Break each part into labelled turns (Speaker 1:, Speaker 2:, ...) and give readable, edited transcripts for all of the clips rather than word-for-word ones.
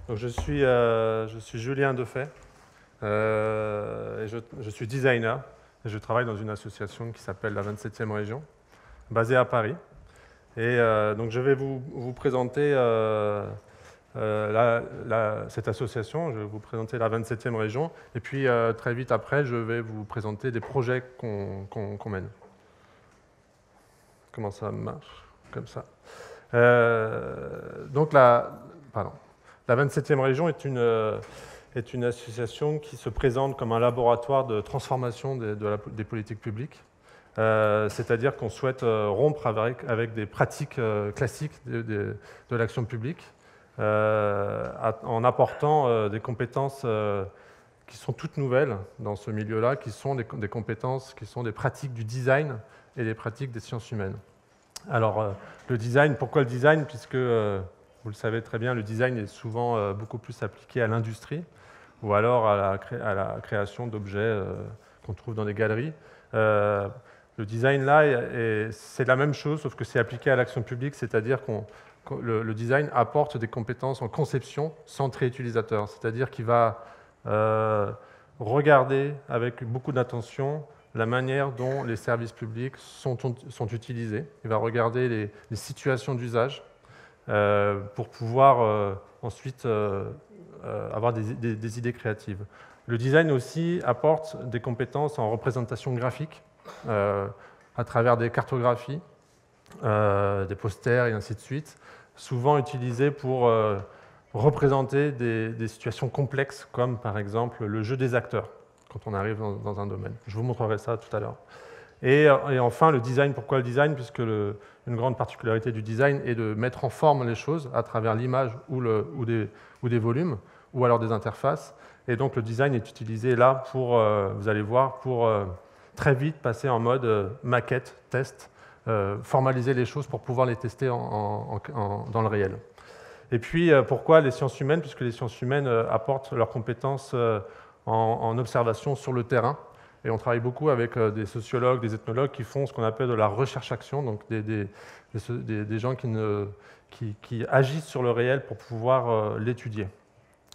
Speaker 1: Donc je suis Julien Defay, et je suis designer, et je travaille dans une association qui s'appelle la 27e région, basée à Paris. Et donc je vais vous présenter cette association, je vais vous présenter la 27e région, et puis très vite après, je vais vous présenter des projets qu'on mène. Comment ça marche? Comme ça. Donc la 27e région est une association qui se présente comme un laboratoire de transformation des politiques publiques. C'est-à-dire qu'on souhaite rompre avec des pratiques classiques de l'action publique en apportant des compétences qui sont toutes nouvelles dans ce milieu-là, qui sont des compétences, qui sont des pratiques du design et des pratiques des sciences humaines. Alors, le design, pourquoi le design? Puisque, vous le savez très bien, le design est souvent beaucoup plus appliqué à l'industrie ou alors à la création d'objets qu'on trouve dans des galeries. Le design, là, c'est la même chose, sauf que c'est appliqué à l'action publique, c'est-à-dire que le design apporte des compétences en conception centrée utilisateur, c'est-à-dire qu'il va regarder avec beaucoup d'attention la manière dont les services publics sont utilisés. Il va regarder les situations d'usage pour pouvoir ensuite avoir des idées créatives. Le design aussi apporte des compétences en représentation graphique à travers des cartographies, des posters et ainsi de suite, souvent utilisés pour représenter des situations complexes comme par exemple le jeu des acteurs quand on arrive dans un domaine. Je vous montrerai ça tout à l'heure. Et enfin, le design. Pourquoi le design? Puisque une grande particularité du design est de mettre en forme les choses à travers l'image ou des volumes, ou alors des interfaces. Et donc le design est utilisé là pour, vous allez voir, pour très vite passer en mode maquette, test, formaliser les choses pour pouvoir les tester dans le réel. Et puis, pourquoi les sciences humaines? Puisque les sciences humaines apportent leurs compétences en observation sur le terrain. Et on travaille beaucoup avec des sociologues, des ethnologues qui font ce qu'on appelle de la recherche-action, donc des gens qui agissent sur le réel pour pouvoir l'étudier.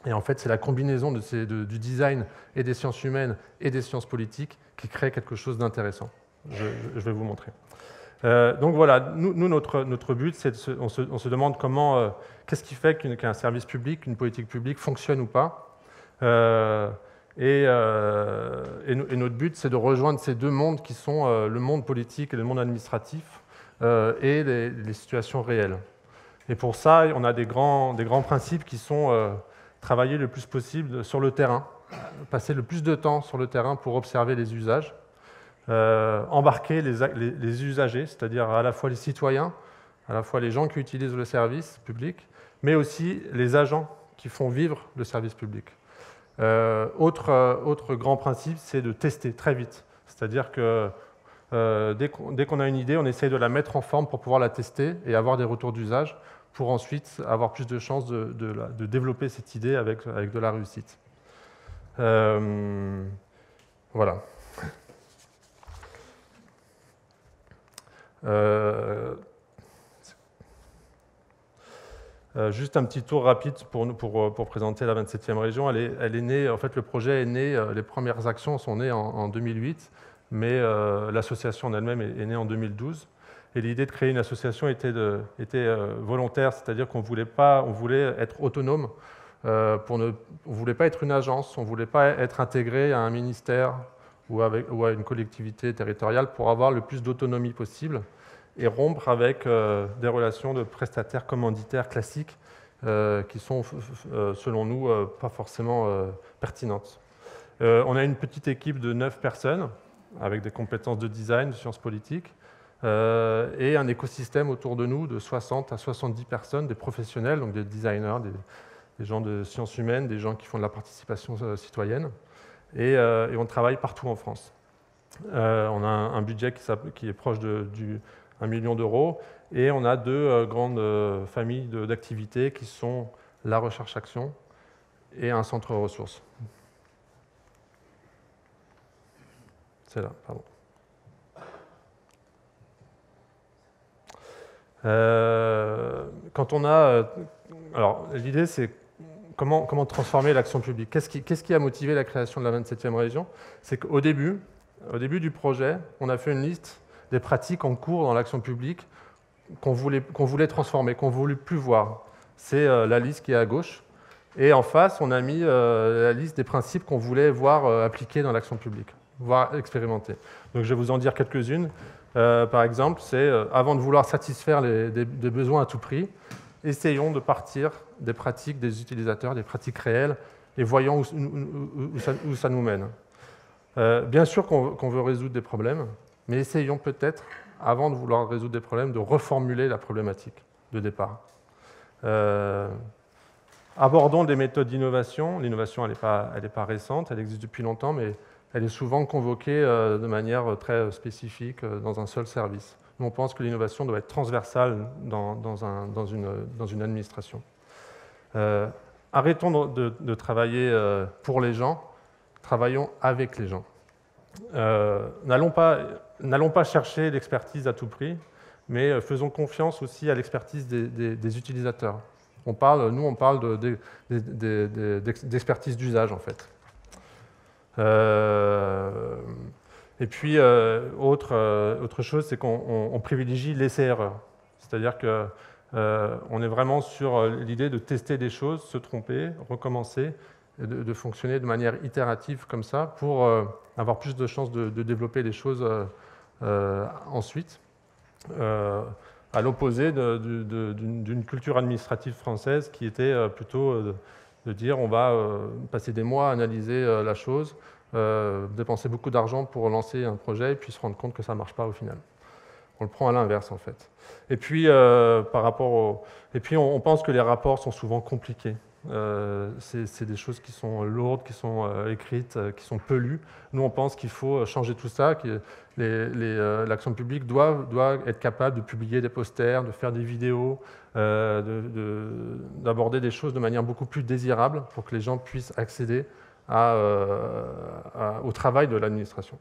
Speaker 1: Et en fait, c'est la combinaison du design et des sciences humaines et des sciences politiques qui crée quelque chose d'intéressant. Je vais vous montrer. Donc voilà, nous notre but, c'est on se demande comment, qu'est-ce qui fait qu'un service public, qu'une politique publique fonctionne ou pas. Et notre but, c'est de rejoindre ces deux mondes qui sont le monde politique et le monde administratif et les situations réelles. Et pour ça, on a des grands principes qui sont travailler le plus possible sur le terrain, passer le plus de temps sur le terrain pour observer les usages, embarquer les usagers, c'est-à-dire à la fois les citoyens, à la fois les gens qui utilisent le service public, mais aussi les agents qui font vivre le service public. Autre grand principe, c'est de tester très vite. C'est-à-dire que dès qu'on a une idée, on essaye de la mettre en forme pour pouvoir la tester et avoir des retours d'usage pour ensuite avoir plus de chances de développer cette idée avec de la réussite. Voilà. Juste un petit tour rapide pour présenter la 27e région. Elle est née, en fait, le projet est né, les premières actions sont nées en 2008, mais l'association en elle-même est née en 2012. Et l'idée de créer une association était volontaire, c'est-à-dire qu'on voulait être autonome. On ne voulait pas être une agence, on ne voulait pas être intégré à un ministère ou à une collectivité territoriale pour avoir le plus d'autonomie possible et rompre avec des relations de prestataires commanditaires classiques qui sont, selon nous, pas forcément pertinentes. On a une petite équipe de 9 personnes avec des compétences de design, de sciences politiques, et un écosystème autour de nous de 60 à 70 personnes, des professionnels, donc des designers, des gens de sciences humaines, des gens qui font de la participation citoyenne, et on travaille partout en France. On a un budget qui est proche du 1 million d'euros, et on a deux grandes familles d'activités qui sont la recherche-action et un centre ressources. C'est là, pardon. Quand on a... alors, l'idée, c'est comment transformer l'action publique. Qu'est-ce qui a motivé la création de la 27e région? C'est qu'au début du projet, on a fait une liste des pratiques en cours dans l'action publique qu'on voulait transformer, qu'on ne voulait plus voir. C'est la liste qui est à gauche. Et en face, on a mis la liste des principes qu'on voulait voir appliqués dans l'action publique, voire expérimentés. Donc je vais vous en dire quelques-unes. Par exemple, c'est avant de vouloir satisfaire des besoins à tout prix, essayons de partir des pratiques des utilisateurs, des pratiques réelles, et voyons où ça nous mène. Bien sûr qu'on veut résoudre des problèmes, mais essayons peut-être, avant de vouloir résoudre des problèmes, de reformuler la problématique de départ. Abordons des méthodes d'innovation. L'innovation, elle n'est pas récente, elle existe depuis longtemps, mais elle est souvent convoquée de manière très spécifique dans un seul service. Nous, on pense que l'innovation doit être transversale dans une administration. Arrêtons de travailler pour les gens, travaillons avec les gens. N'allons pas chercher l'expertise à tout prix, mais faisons confiance aussi à l'expertise des utilisateurs. On parle d'expertise d'usage, en fait. Et puis, autre chose, c'est qu'on privilégie l'essai-erreur. C'est-à-dire qu'on est vraiment sur l'idée de tester des choses, se tromper, recommencer, et de fonctionner de manière itérative comme ça pour avoir plus de chances de développer les choses ensuite. À l'opposé d'une culture administrative française qui était plutôt de dire on va passer des mois à analyser la chose, dépenser beaucoup d'argent pour lancer un projet et puis se rendre compte que ça ne marche pas au final. On le prend à l'inverse en fait. Et puis, on pense que les rapports sont souvent compliqués. C'est des choses qui sont lourdes, qui sont écrites, qui sont peu lues. Nous, on pense qu'il faut changer tout ça, que l'action publique doit être capable de publier des posters, de faire des vidéos, d'aborder des choses de manière beaucoup plus désirable pour que les gens puissent accéder au travail de l'administration.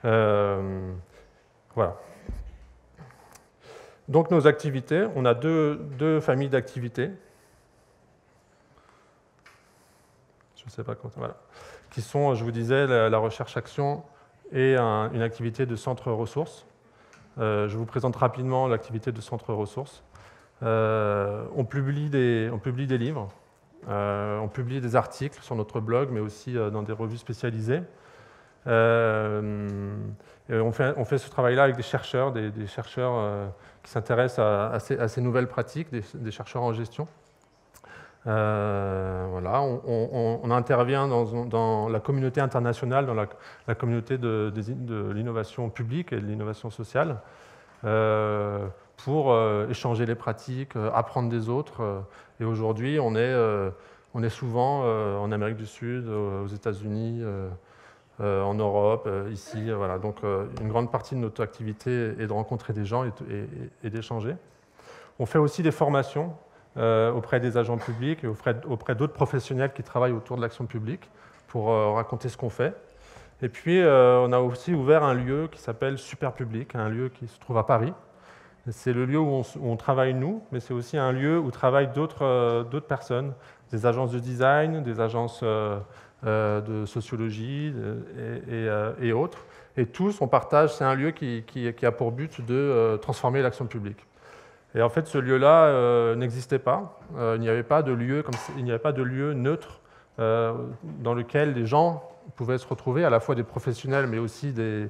Speaker 1: Voilà. Donc nos activités, on a deux familles d'activités. Je ne sais pas comment, voilà. Qui sont, je vous disais, la recherche-action et une activité de centre ressources. Je vous présente rapidement l'activité de centre ressources. On publie des livres, on publie des articles sur notre blog, mais aussi dans des revues spécialisées. On fait ce travail-là avec des chercheurs qui s'intéressent à ces nouvelles pratiques, des chercheurs en gestion. Voilà, on intervient dans la communauté internationale, dans la communauté de l'innovation publique et de l'innovation sociale, pour échanger les pratiques, apprendre des autres. Et aujourd'hui, on est souvent en Amérique du Sud, aux États-Unis, en Europe, ici. Voilà. Donc, une grande partie de notre activité est de rencontrer des gens et d'échanger. On fait aussi des formations auprès des agents publics et auprès d'autres professionnels qui travaillent autour de l'action publique pour raconter ce qu'on fait. Et puis, on a aussi ouvert un lieu qui s'appelle Superpublic, un lieu qui se trouve à Paris. C'est le lieu où on travaille nous, mais c'est aussi un lieu où travaillent d'autres personnes, des agences de design, des agences de sociologie et autres. Et tous, on partage, c'est un lieu qui a pour but de transformer l'action publique. Et en fait, ce lieu-là n'existait pas. Il n'y avait pas de lieu neutre dans lequel les gens pouvaient se retrouver, à la fois des professionnels, mais aussi des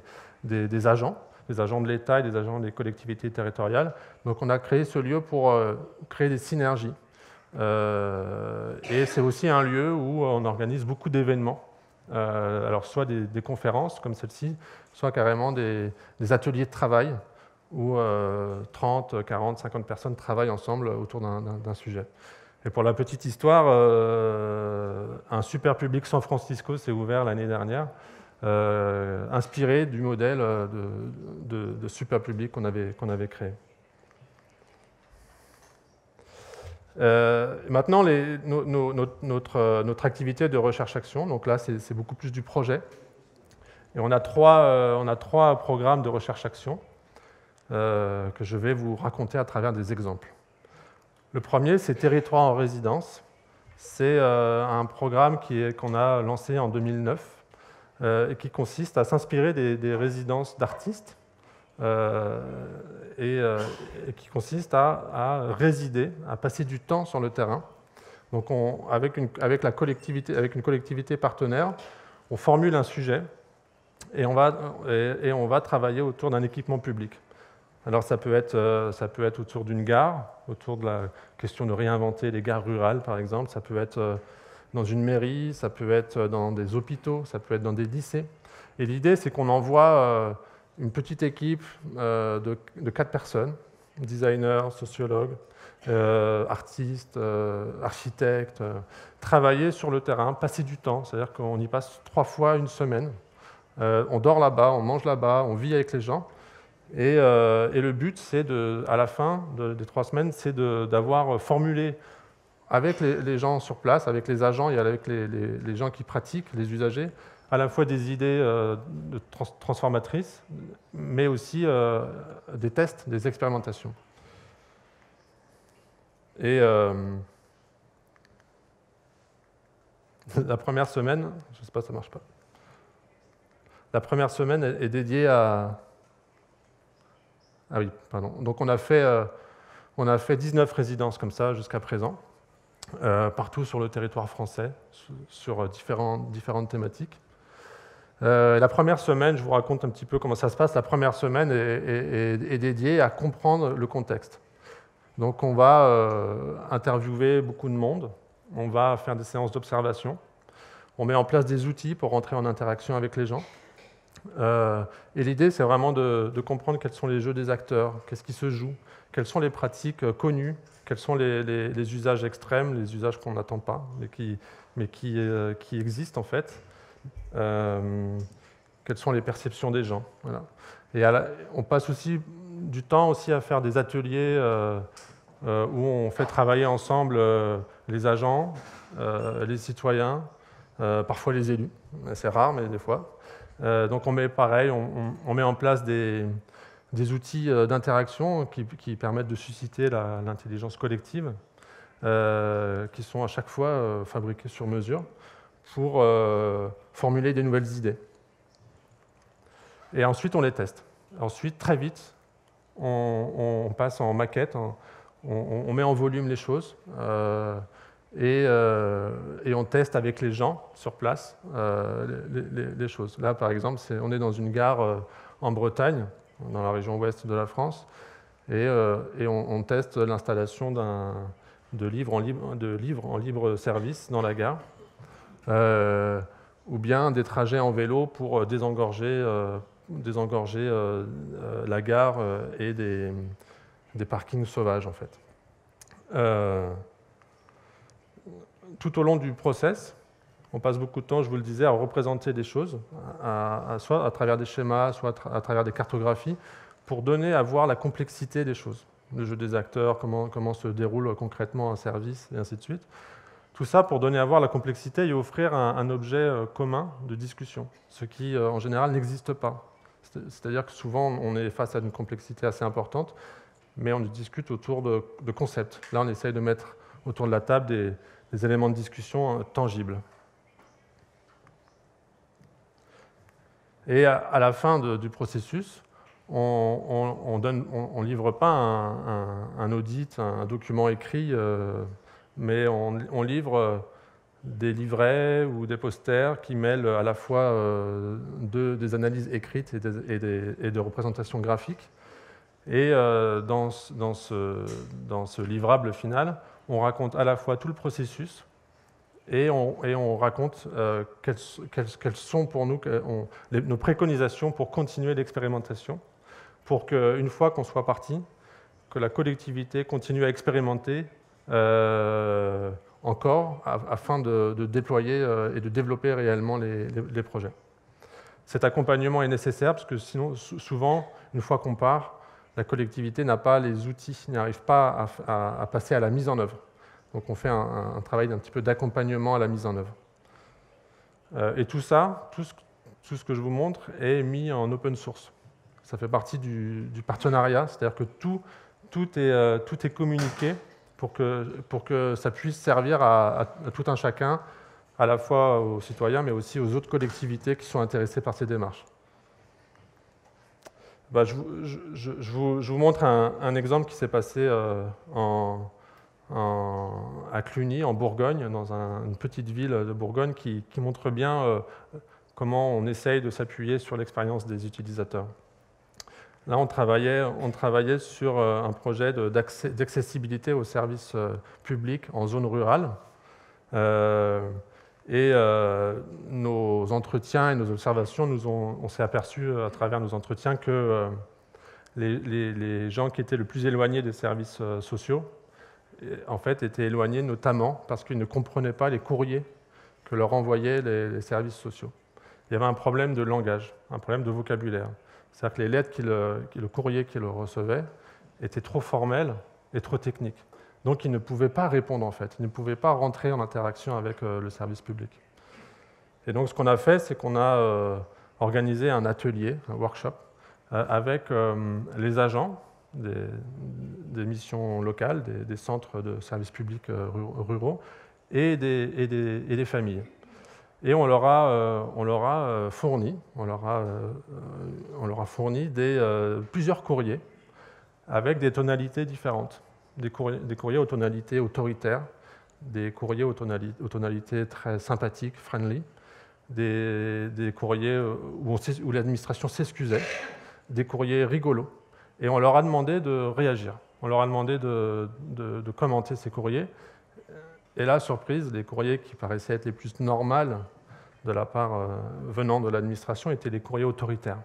Speaker 1: agents de l'État et des agents des collectivités territoriales. Donc on a créé ce lieu pour créer des synergies. Et c'est aussi un lieu où on organise beaucoup d'événements. Alors soit des conférences comme celle-ci, soit carrément des ateliers de travail où 30, 40, 50 personnes travaillent ensemble autour d'un sujet. Et pour la petite histoire, un Superpublic San Francisco s'est ouvert l'année dernière, inspiré du modèle de Superpublic qu'on avait créé. Maintenant, notre activité de recherche-action, donc là c'est beaucoup plus du projet. Et on a trois programmes de recherche-action que je vais vous raconter à travers des exemples. Le premier, c'est Territoire en résidence. C'est un programme qu'on a lancé en 2009 et qui consiste à s'inspirer des résidences d'artistes et qui consiste à résider, à passer du temps sur le terrain. Donc avec une collectivité partenaire, on formule un sujet et on va travailler autour d'un équipement public. Alors ça peut être autour d'une gare, autour de la question de réinventer les gares rurales par exemple, ça peut être dans une mairie, ça peut être dans des hôpitaux, ça peut être dans des lycées. Et l'idée c'est qu'on envoie une petite équipe de 4 personnes, designers, sociologues, artistes, architectes, travailler sur le terrain, passer du temps, c'est-à-dire qu'on y passe 3 fois une semaine. On dort là-bas, on mange là-bas, on vit avec les gens. Et le but, c'est à la fin des 3 semaines, c'est d'avoir formulé avec les gens sur place, avec les agents et avec les gens qui pratiquent, les usagers, à la fois des idées transformatrices, mais aussi des tests, des expérimentations. Et la première semaine, je ne sais pas, ça ne marche pas. La première semaine est dédiée à... Ah oui, pardon. Donc on a fait 19 résidences comme ça jusqu'à présent, partout sur le territoire français, sur différentes thématiques. La première semaine, je vous raconte un petit peu comment ça se passe. La première semaine est dédiée à comprendre le contexte. Donc on va interviewer beaucoup de monde, on va faire des séances d'observation, on met en place des outils pour rentrer en interaction avec les gens. Et l'idée, c'est vraiment de comprendre quels sont les jeux des acteurs, qu'est-ce qui se joue, quelles sont les pratiques connues, quels sont les usages extrêmes, les usages qu'on n'attend pas, mais qui existent en fait. Quelles sont les perceptions des gens. Voilà. Et on passe aussi du temps aussi à faire des ateliers où on fait travailler ensemble les agents, les citoyens, parfois les élus. C'est rare, mais des fois. Donc on met pareil, on met en place des outils d'interaction qui permettent de susciter l'intelligence collective, qui sont à chaque fois fabriqués sur mesure pour formuler des nouvelles idées. Et ensuite, on les teste. Ensuite, très vite, on passe en maquette, on met en volume les choses et on teste avec les gens sur place les choses. Là, par exemple, on est dans une gare en Bretagne, dans la région ouest de la France, et on teste l'installation de livres en libre service dans la gare. Ou bien des trajets en vélo pour désengorger la gare et des parkings sauvages, en fait. Tout au long du process, on passe beaucoup de temps, je vous le disais, à représenter des choses, soit à travers des schémas, soit à travers des cartographies, pour donner à voir la complexité des choses, le jeu des acteurs, comment se déroule concrètement un service, et ainsi de suite. Tout ça pour donner à voir la complexité et offrir un objet commun de discussion, ce qui, en général, n'existe pas. C'est-à-dire que souvent, on est face à une complexité assez importante, mais on discute autour de concepts. Là, on essaye de mettre autour de la table des éléments de discussion tangibles. Et à la fin du processus, on ne livre pas un audit, un document écrit, mais on livre des livrets ou des posters qui mêlent à la fois des analyses écrites et de représentations graphiques. Et dans ce livrable final, on raconte à la fois tout le processus et on raconte quelles sont pour nous nos préconisations pour continuer l'expérimentation, pour qu'une fois qu'on soit parti, que la collectivité continue à expérimenter encore afin de déployer et de développer réellement les projets. Cet accompagnement est nécessaire parce que sinon, souvent, une fois qu'on part, la collectivité n'a pas les outils, n'arrive pas à passer à la mise en œuvre. Donc on fait un travail d'un petit peu d'accompagnement à la mise en œuvre. Et tout ça, tout ce que je vous montre est mis en open source. Ça fait partie du partenariat, c'est-à-dire que tout est communiqué pour que ça puisse servir à tout un chacun, à la fois aux citoyens, mais aussi aux autres collectivités qui sont intéressées par ces démarches. Je vous montre un exemple qui s'est passé à Cluny, en Bourgogne, dans une petite ville de Bourgogne, qui montre bien comment on essaye de s'appuyer sur l'expérience des utilisateurs. Là, on travaillait sur un projet d'accessibilité aux services publics en zone rurale. Nos entretiens et nos observations, on s'est aperçu à travers nos entretiens que les gens qui étaient le plus éloignés des services sociaux, en fait, étaient éloignés notamment parce qu'ils ne comprenaient pas les courriers que leur envoyaient les services sociaux. Il y avait un problème de langage, un problème de vocabulaire. C'est-à-dire que les lettres, le courrier qu'ils recevaient étaient trop formels et trop techniques. Donc ils ne pouvaient pas répondre en fait, ils ne pouvaient pas rentrer en interaction avec le service public. Et donc ce qu'on a fait, c'est qu'on a organisé un atelier, un workshop, avec les agents des missions locales, des centres de services publics ruraux et des familles. Et on leur a fourni plusieurs courriers avec des tonalités différentes. Des courriers aux tonalités autoritaires, des courriers aux tonalités très sympathiques, friendly, des courriers où l'administration s'excusait, des courriers rigolos. Et on leur a demandé de réagir. On leur a demandé de commenter ces courriers. Et là, surprise, les courriers qui paraissaient être les plus normaux de la part venant de l'administration étaient les courriers autoritaires.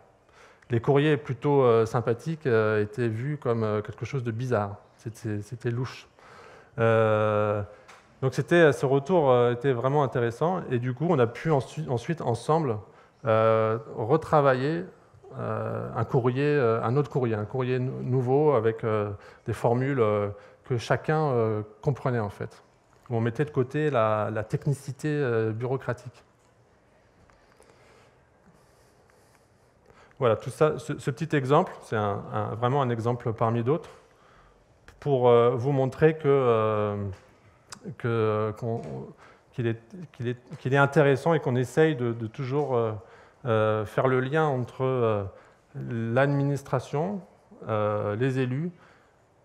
Speaker 1: Les courriers plutôt sympathiques étaient vus comme quelque chose de bizarre. C'était louche. Donc ce retour était vraiment intéressant. Et du coup, on a pu ensuite ensemble retravailler un autre courrier, un courrier nouveau avec des formules que chacun comprenait en fait. Où on mettait de côté la technicité bureaucratique. Voilà, tout ça, ce petit exemple, c'est vraiment un exemple parmi d'autres, pour vous montrer qu'il est intéressant et qu'on essaye de toujours faire le lien entre l'administration, les élus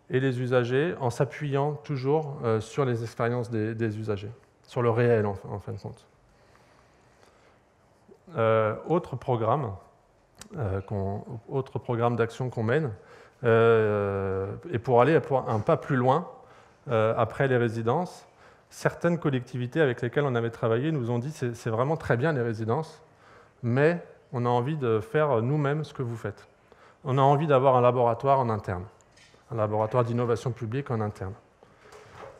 Speaker 1: et les usagers, en s'appuyant toujours sur les expériences des usagers, sur le réel en fin de compte. Autre programme d'action qu'on mène, et pour aller un pas plus loin, après les résidences, certaines collectivités avec lesquelles on avait travaillé nous ont dit c'est vraiment très bien les résidences, mais on a envie de faire nous-mêmes ce que vous faites. On a envie d'avoir un laboratoire en interne, un laboratoire d'innovation publique en interne.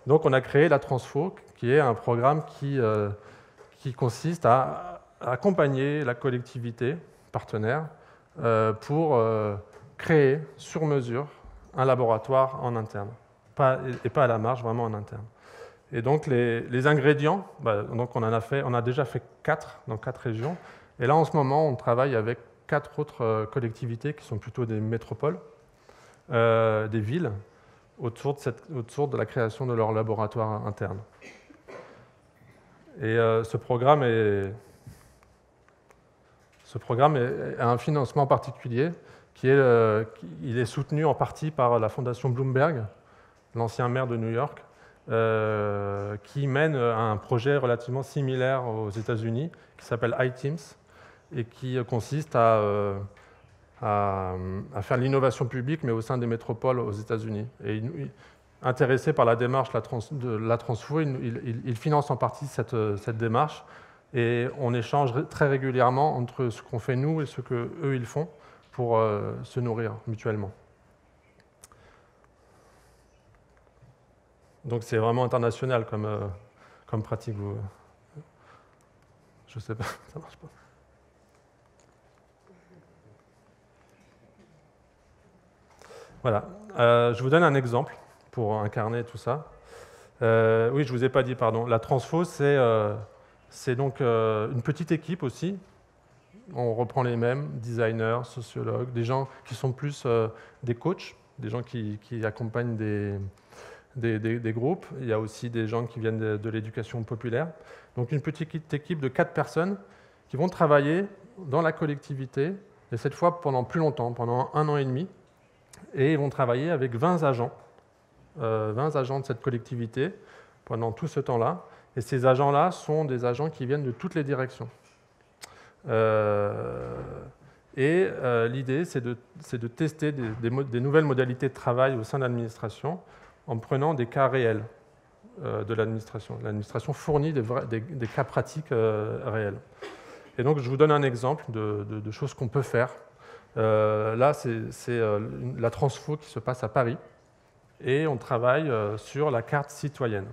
Speaker 1: Donc on a créé la Transfo, qui est un programme qui consiste à accompagner la collectivité partenaire pour créer sur mesure un laboratoire en interne, et pas à la marge, vraiment en interne. Et donc les ingrédients, donc on a déjà fait 4 dans 4 régions, et là en ce moment on travaille avec 4 autres collectivités qui sont plutôt des métropoles, des villes, autour de la création de leur laboratoire interne. Et ce programme a un financement particulier il est soutenu en partie par la fondation Bloomberg, l'ancien maire de New York, qui mène un projet relativement similaire aux États-Unis qui s'appelle iTeams et qui consiste à faire l'innovation publique mais au sein des métropoles aux États-Unis. Et intéressé par la démarche de la Transfo, il finance en partie cette démarche. Et on échange très régulièrement entre ce qu'on fait nous et ce qu'eux ils font pour se nourrir mutuellement. Donc c'est vraiment international comme pratique. Je sais pas, ça marche pas. Voilà, je vous donne un exemple pour incarner tout ça. Oui, je ne vous ai pas dit, pardon. La Transfo, c'est donc une petite équipe aussi. On reprend les mêmes, designers, sociologues, des gens qui sont plus des coachs, des gens qui accompagnent des groupes, il y a aussi des gens qui viennent de l'éducation populaire. Donc une petite équipe de 4 personnes qui vont travailler dans la collectivité, et cette fois pendant plus longtemps, pendant 1 an et demi, et ils vont travailler avec 20 agents de cette collectivité pendant tout ce temps-là. Et ces agents-là sont des agents qui viennent de toutes les directions. L'idée, c'est de tester des nouvelles modalités de travail au sein de l'administration en prenant des cas réels de l'administration. L'administration fournit des cas pratiques réels. Et donc, je vous donne un exemple de choses qu'on peut faire. Là, c'est la transfo qui se passe à Paris. Et on travaille sur la carte citoyenne.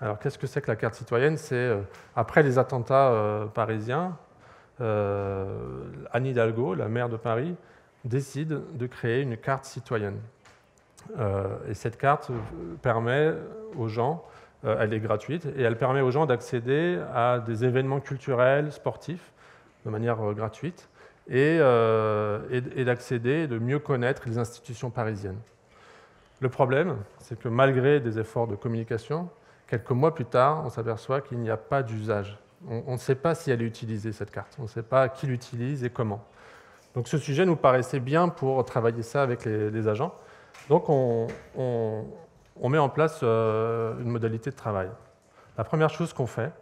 Speaker 1: Alors, qu'est-ce que c'est que la carte citoyenne? C'est, après les attentats parisiens, Anne Hidalgo, la maire de Paris, décide de créer une carte citoyenne. Et cette carte permet aux gens, elle est gratuite, et elle permet aux gens d'accéder à des événements culturels, sportifs, de manière gratuite, et d'accéder, de mieux connaître les institutions parisiennes. Le problème, c'est que malgré des efforts de communication, quelques mois plus tard, on s'aperçoit qu'il n'y a pas d'usage. On ne sait pas si elle est utilisée, cette carte. On ne sait pas qui l'utilise et comment. Donc ce sujet nous paraissait bien pour travailler ça avec les agents. Donc on met en place une modalité de travail. La première chose qu'on fait,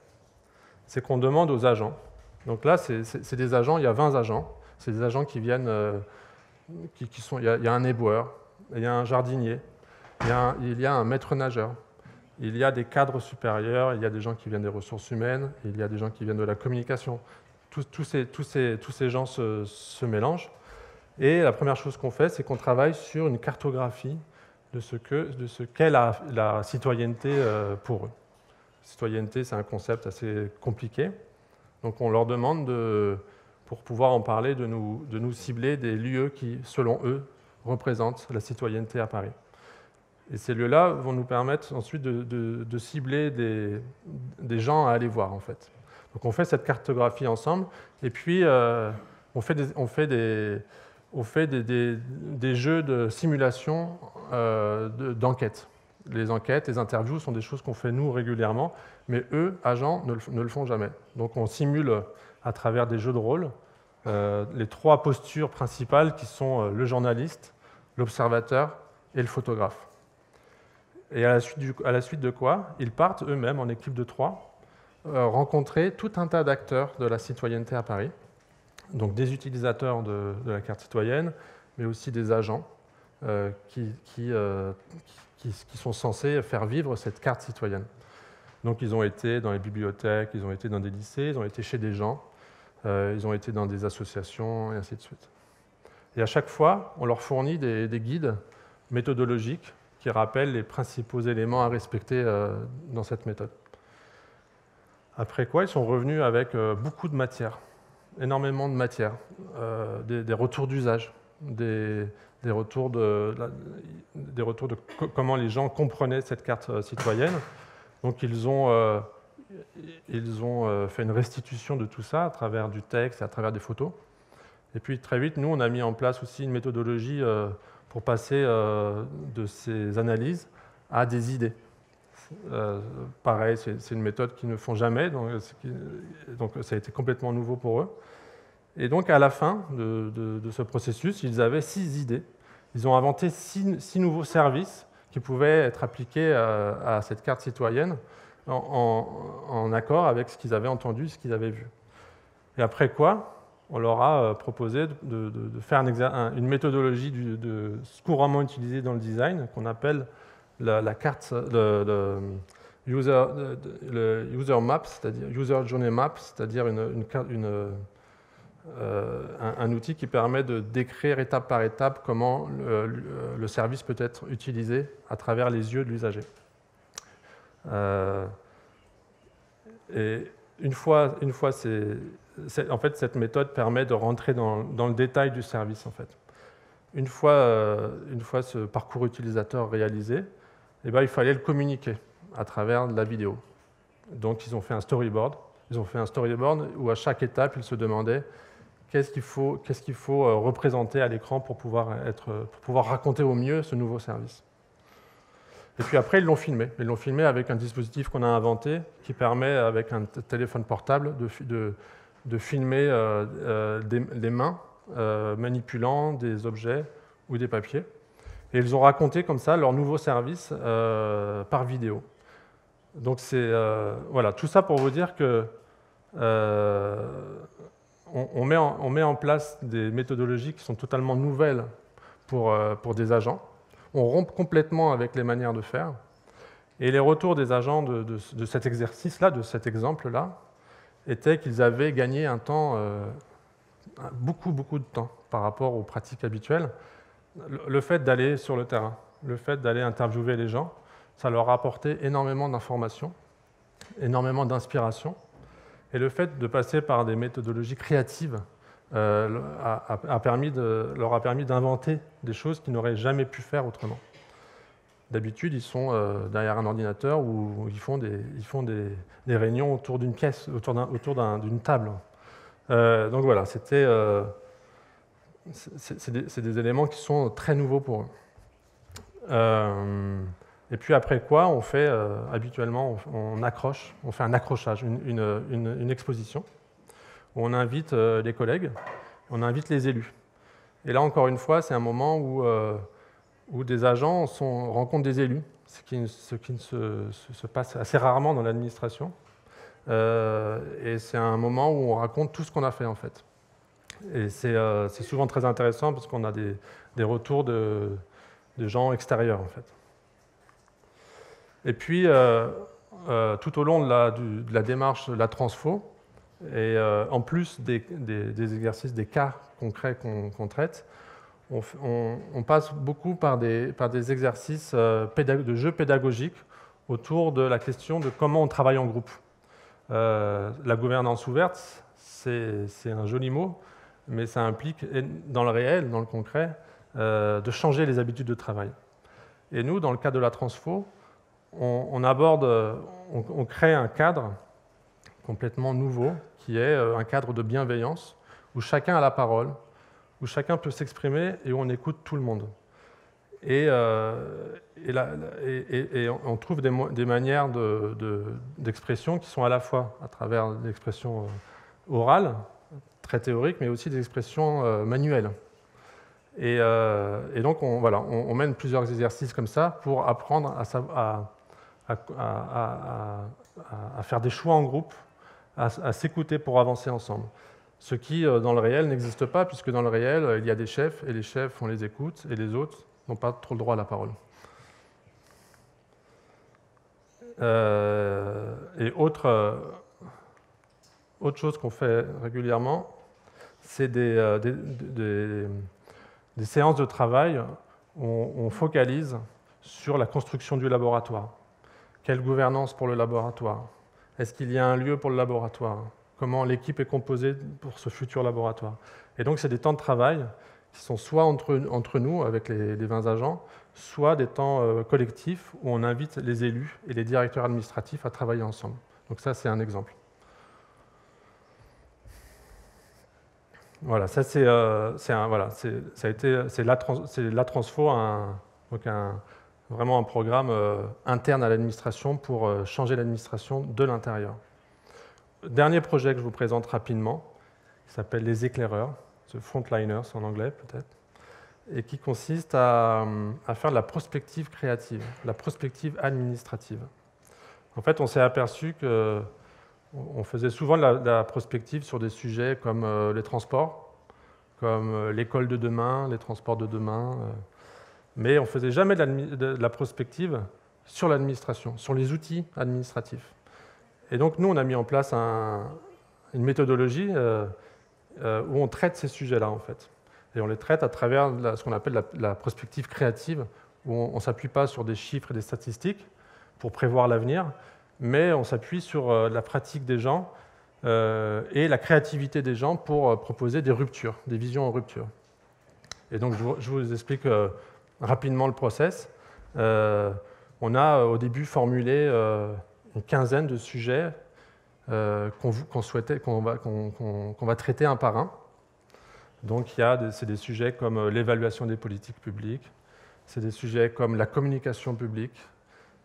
Speaker 1: c'est qu'on demande aux agents. Donc là, c'est des agents, il y a 20 agents. C'est des agents qui viennent, il y a un éboueur, il y a un jardinier, il y a un maître nageur. Il y a des cadres supérieurs, il y a des gens qui viennent des ressources humaines, il y a des gens qui viennent de la communication. Tous ces gens se mélangent. Et la première chose qu'on fait, c'est qu'on travaille sur une cartographie de ce qu'est la citoyenneté pour eux. La citoyenneté, c'est un concept assez compliqué. Donc on leur demande, pour pouvoir en parler, de nous cibler des lieux qui, selon eux, représentent la citoyenneté à Paris. Et ces lieux-là vont nous permettre ensuite de cibler des gens à aller voir, en fait. Donc on fait cette cartographie ensemble, et puis on fait des jeux de simulation d'enquête. Les enquêtes, les interviews sont des choses qu'on fait nous régulièrement, mais eux, agents, ne le font jamais. Donc on simule à travers des jeux de rôle les 3 postures principales qui sont le journaliste, l'observateur et le photographe. Et à la suite de quoi, ils partent eux-mêmes en équipe de 3 rencontrer tout un tas d'acteurs de la citoyenneté à Paris, donc des utilisateurs de la carte citoyenne, mais aussi des agents qui sont censés faire vivre cette carte citoyenne. Donc ils ont été dans les bibliothèques, ils ont été dans des lycées, ils ont été chez des gens, ils ont été dans des associations, et ainsi de suite. Et à chaque fois, on leur fournit des guides méthodologiques qui rappellent les principaux éléments à respecter dans cette méthode. Après quoi, ils sont revenus avec beaucoup de matière, énormément de matière, des retours d'usage, des retours de comment les gens comprenaient cette carte citoyenne. Donc ils ont fait une restitution de tout ça à travers du texte et à travers des photos. Et puis très vite, nous, on a mis en place aussi une méthodologie pour passer de ces analyses à des idées. Pareil, c'est une méthode qu'ils ne font jamais, donc ça a été complètement nouveau pour eux. Et donc à la fin de ce processus, ils avaient 6 idées. Ils ont inventé 6 nouveaux services qui pouvaient être appliqués à cette carte citoyenne en accord avec ce qu'ils avaient entendu, ce qu'ils avaient vu. Et après quoi, on leur a proposé de faire une méthodologie couramment utilisée dans le design, qu'on appelle la carte, le user map, c'est-à-dire user journey map, c'est-à-dire un outil qui permet de décrire étape par étape comment le service peut être utilisé à travers les yeux de l'usager. Et une fois en fait, cette méthode permet de rentrer dans le détail du service. En fait. Une fois ce parcours utilisateur réalisé, eh ben, il fallait le communiquer à travers de la vidéo. Donc ils ont fait un storyboard. Ils ont fait un storyboard où à chaque étape, ils se demandaient qu'est-ce qu'il faut représenter à l'écran pour pouvoir raconter au mieux ce nouveau service. Et puis après, ils l'ont filmé. Ils l'ont filmé avec un dispositif qu'on a inventé qui permet, avec un téléphone portable, de filmer des mains manipulant des objets ou des papiers. Et ils ont raconté comme ça leur nouveau service par vidéo. Donc voilà, tout ça pour vous dire que on met en place des méthodologies qui sont totalement nouvelles pour des agents. On rompt complètement avec les manières de faire. Et les retours des agents de cet exercice-là, de cet exemple-là, étaient qu'ils avaient gagné un temps, beaucoup de temps par rapport aux pratiques habituelles. Le fait d'aller sur le terrain, le fait d'aller interviewer les gens, ça leur a apporté énormément d'informations, énormément d'inspiration. Et le fait de passer par des méthodologies créatives leur a permis d'inventer des choses qu'ils n'auraient jamais pu faire autrement. D'habitude, ils sont derrière un ordinateur où ils font des réunions autour d'une caisse, autour d'une table. Donc voilà, c'est des éléments qui sont très nouveaux pour eux. Et puis après quoi, on fait habituellement, on fait un accrochage, une exposition, où on invite les collègues, on invite les élus. Et là, encore une fois, c'est un moment où des agents rencontrent des élus, ce qui ne se passe assez rarement dans l'administration. Et c'est un moment où on raconte tout ce qu'on a fait, en fait. Et c'est souvent très intéressant parce qu'on a des retours de gens extérieurs, en fait. Et puis, tout au long de la démarche de la transfo, et en plus des exercices, des cas concrets qu'on traite, on passe beaucoup par des exercices de jeux pédagogiques autour de la question de comment on travaille en groupe. La gouvernance ouverte, c'est un joli mot, mais ça implique, dans le réel, dans le concret, de changer les habitudes de travail. Et nous, dans le cadre de la transfo, on crée un cadre complètement nouveau, qui est un cadre de bienveillance, où chacun a la parole, où chacun peut s'exprimer et où on écoute tout le monde. Et on trouve des manières d'expression qui sont à la fois à travers l'expression orale, très théorique, mais aussi des expressions manuelles. Et donc, on mène plusieurs exercices comme ça pour apprendre à faire des choix en groupe, à s'écouter pour avancer ensemble. Ce qui, dans le réel, n'existe pas, puisque dans le réel, il y a des chefs, et les chefs, on les écoute, et les autres n'ont pas trop le droit à la parole. Et autre chose qu'on fait régulièrement, c'est des séances de travail où on focalise sur la construction du laboratoire. Quelle gouvernance pour le laboratoire? Est-ce qu'il y a un lieu pour le laboratoire? Comment l'équipe est composée pour ce futur laboratoire? Et donc, c'est des temps de travail qui sont soit entre nous, avec les 20 agents, soit des temps collectifs où on invite les élus et les directeurs administratifs à travailler ensemble. Donc ça, c'est un exemple. Voilà, ça c'est la transfo, vraiment un programme interne à l'administration pour changer l'administration de l'intérieur. Dernier projet que je vous présente rapidement, qui s'appelle les éclaireurs, the frontliners en anglais peut-être, et qui consiste à faire de la prospective créative, la prospective administrative. En fait, on s'est aperçu qu'on faisait souvent de la prospective sur des sujets comme les transports, comme l'école de demain, les transports de demain, mais on ne faisait jamais de la prospective sur l'administration, sur les outils administratifs. Et donc, nous, on a mis en place une méthodologie où on traite ces sujets-là, en fait. Et on les traite à travers ce qu'on appelle la prospective créative, où on ne s'appuie pas sur des chiffres et des statistiques pour prévoir l'avenir, mais on s'appuie sur la pratique des gens et la créativité des gens pour proposer des ruptures, des visions en rupture. Et donc, je vous explique rapidement le process. On a au début formulé une quinzaine de sujets qu'on va traiter un par un. Donc, c'est des sujets comme l'évaluation des politiques publiques, c'est des sujets comme la communication publique,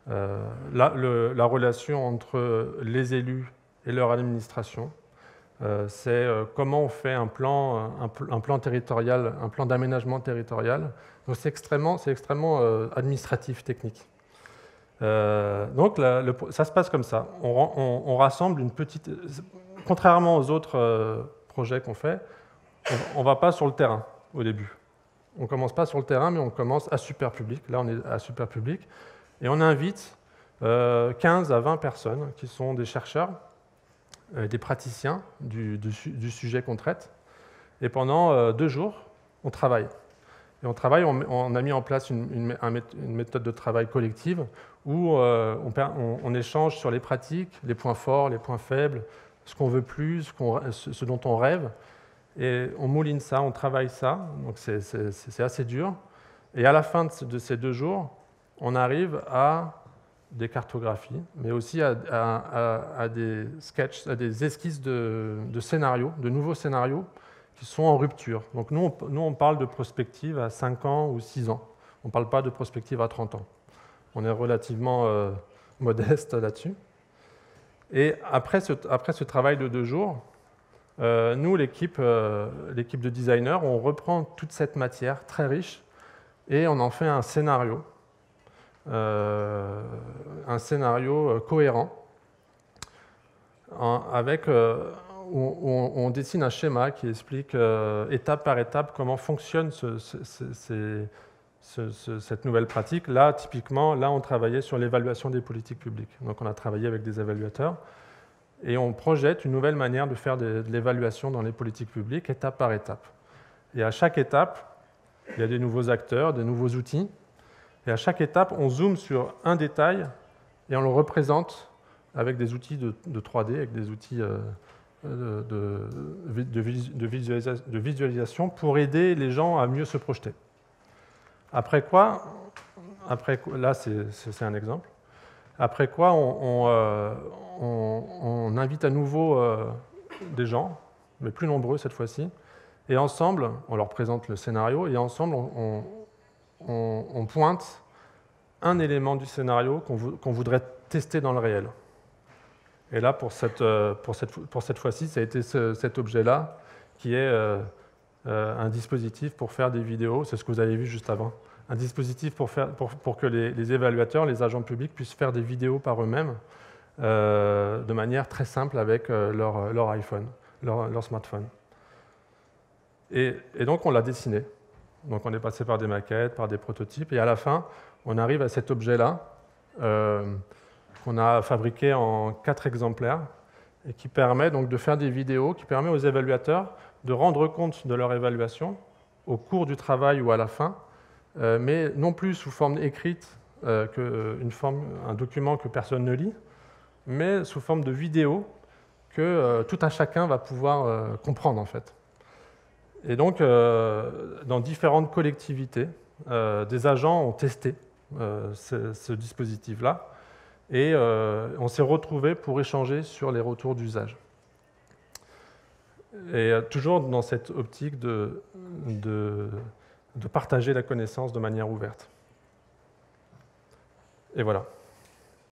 Speaker 1: la relation entre les élus et leur administration. C'est comment on fait un plan territorial, un plan d'aménagement territorial. Donc c'est extrêmement administratif, technique. Donc ça se passe comme ça. On rassemble une petite... Contrairement aux autres projets qu'on fait, on ne va pas sur le terrain au début. On ne commence pas sur le terrain, mais on commence à Superpublic. Là, on est à Superpublic. Et on invite 15 à 20 personnes qui sont des chercheurs, des praticiens du sujet qu'on traite. Et pendant 2 jours, on travaille. Et on a mis en place une méthode de travail collective où on échange sur les pratiques, les points forts, les points faibles, ce qu'on veut plus, ce dont on rêve. Et on mouline ça, on travaille ça, donc c'est assez dur. Et à la fin de ces 2 jours, on arrive à des cartographies, mais aussi à des sketchs, à des esquisses de scénarios, de nouveaux scénarios qui sont en rupture. Donc nous, on parle de prospective à 5 ans ou 6 ans. On ne parle pas de prospective à 30 ans. On est relativement modeste là-dessus. Et après ce travail de 2 jours, nous, l'équipe de designers, on reprend toute cette matière très riche et on en fait un scénario cohérent où on dessine un schéma qui explique étape par étape comment fonctionne cette nouvelle pratique. Là, typiquement, on travaillait sur l'évaluation des politiques publiques. Donc on a travaillé avec des évaluateurs et on projette une nouvelle manière de faire de l'évaluation dans les politiques publiques, étape par étape. Et à chaque étape, il y a des nouveaux acteurs, des nouveaux outils. Et à chaque étape, on zoome sur un détail et on le représente avec des outils de 3D, avec des outils de visualisation pour aider les gens à mieux se projeter. Après quoi, là c'est un exemple, après quoi on invite à nouveau des gens, mais plus nombreux cette fois-ci, et ensemble, on leur présente le scénario, et ensemble on pointe un élément du scénario qu'on voudrait tester dans le réel. Et là, pour cette fois-ci, ça a été cet objet-là, qui est un dispositif pour faire des vidéos, c'est ce que vous avez vu juste avant, un dispositif pour que les évaluateurs, les agents publics puissent faire des vidéos par eux-mêmes de manière très simple avec leur iPhone, leur smartphone. Et donc, on l'a dessiné. Donc, on est passé par des maquettes, par des prototypes, et à la fin, on arrive à cet objet-là qu'on a fabriqué en 4 exemplaires et qui permet donc de faire des vidéos, qui permet aux évaluateurs de rendre compte de leur évaluation au cours du travail ou à la fin, mais non plus sous forme écrite, un document que personne ne lit, mais sous forme de vidéo que tout un chacun va pouvoir comprendre en fait. Et donc, dans différentes collectivités, des agents ont testé ce dispositif-là et on s'est retrouvés pour échanger sur les retours d'usage. Et toujours dans cette optique de partager la connaissance de manière ouverte. Et voilà.